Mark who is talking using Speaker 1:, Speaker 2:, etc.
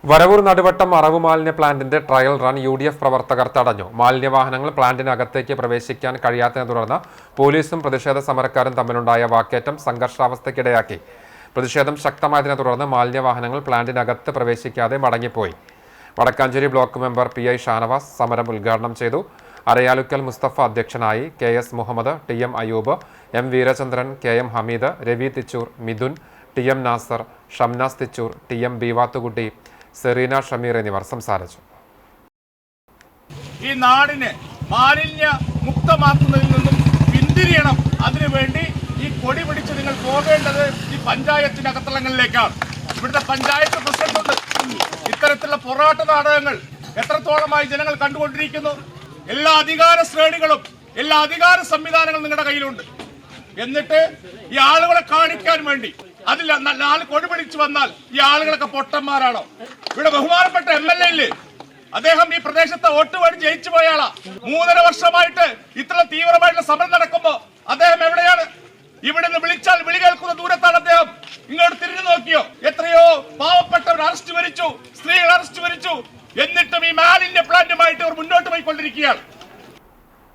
Speaker 1: വരവൂർ നടുവട്ടം അറവ് മാലിന്യ പ്ലാന്റിന്റെ trial run UDF പ്രവർത്തകർ തടഞ്ഞു. മാലിന്യവാഹനങ്ങൾ പ്ലാന്റിനകത്തേക്ക് പ്രവേശിക്കാൻ കഴിയാത്തതിനെ തുടർന്ന് പോലീസും പ്രതിഷേധ സമരക്കാരും തമ്മിലുണ്ടായ വാക്കേറ്റം സംഘർഷാവസ്ഥയ്ക്കിടയാക്കി. പ്രതിഷേധം ശക്തമായതിനെ തുടർന്ന് മാലിന്യവാഹനങ്ങൾ പ്ലാന്റിനകത്ത് പ്രവേശിക്കാതെ മടങ്ങിപ്പോയി. Vadakkanchery block member PI Shanavas സമരം ഉദ്ഘാടനം ചെയ്തു. അരയാലുക്കൽ മുസ്തഫ അധ്യക്ഷനായി. KS Muhammad, TM Ayub, M Veerachandran, KM Hameed, Ravi Thichur, Mithun, TM Nasar, Shamnas Thichur, TM Beevathukutty, Sereena Shameer എന്നിവർ സംസാരിച്ചു.
Speaker 2: ഈ നാടിനെ മാലിന്യ മുക്തമാക്കുന്നതിൽ നിന്നും പിന്തിരിയണം. അതിനുവേണ്ടി ഈ കൊടി പിടിച്ച് നിങ്ങൾ പോകേണ്ടത് ഈ പഞ്ചായത്തിന്റെ അകത്തളങ്ങളിലേക്കാണ്. ഇവിടുത്തെ പഞ്ചായത്ത് പ്രസിഡന്റ് ഇത്തരത്തിലുള്ള പോരാട്ട നാടകങ്ങൾ എത്രത്തോളമായി ജനങ്ങൾ കണ്ടുകൊണ്ടിരിക്കുന്നു. എല്ലാ അധികാര ശ്രേണികളും എല്ലാ അധികാര സംവിധാനങ്ങളും നിങ്ങളുടെ കയ്യിലുണ്ട്. എന്നിട്ട് ഈ ആളുകളെ കാണിക്കാൻ വേണ്ടി അതിൽ 4 കൊടി പിടിച്ചു വന്നാൽ ഈ ആളുകളൊക്കെ പൊട്ടന്മാരാണോ? ഇവിടെ ബഹുമാനപ്പെട്ട MLA അദ്ദേഹം ഈ പ്രദേശത്തെ വോട്ട് വേണ്ടി ജയിച്ചു പോയ ആളാ. 3.5 വർഷമായിട്ട് ഇത്ര തീവ്രമായിട്ടുള്ള സമരം നടക്കുമ്പോ അദ്ദേഹം എവിടെയാണ്? ഇവിടെ നിന്ന് വിളിച്ചാൽ വിളി കേൾക്കുന്ന ദൂരത്താണ് അദ്ദേഹം. ഇങ്ങോട്ട് തിരിഞ്ഞു നോക്കിയോ? എത്രയോ പാവപ്പെട്ടവർ അറസ്റ്റ് വരിച്ചു, സ്ത്രീകൾ അറസ്റ്റ് വരിച്ചു. എന്നിട്ടും ഈ മാലിന്യ പ്ലാന്റുമായിട്ട് അവർ മുന്നോട്ട് പോയിക്കൊണ്ടിരിക്കുകയാണ്.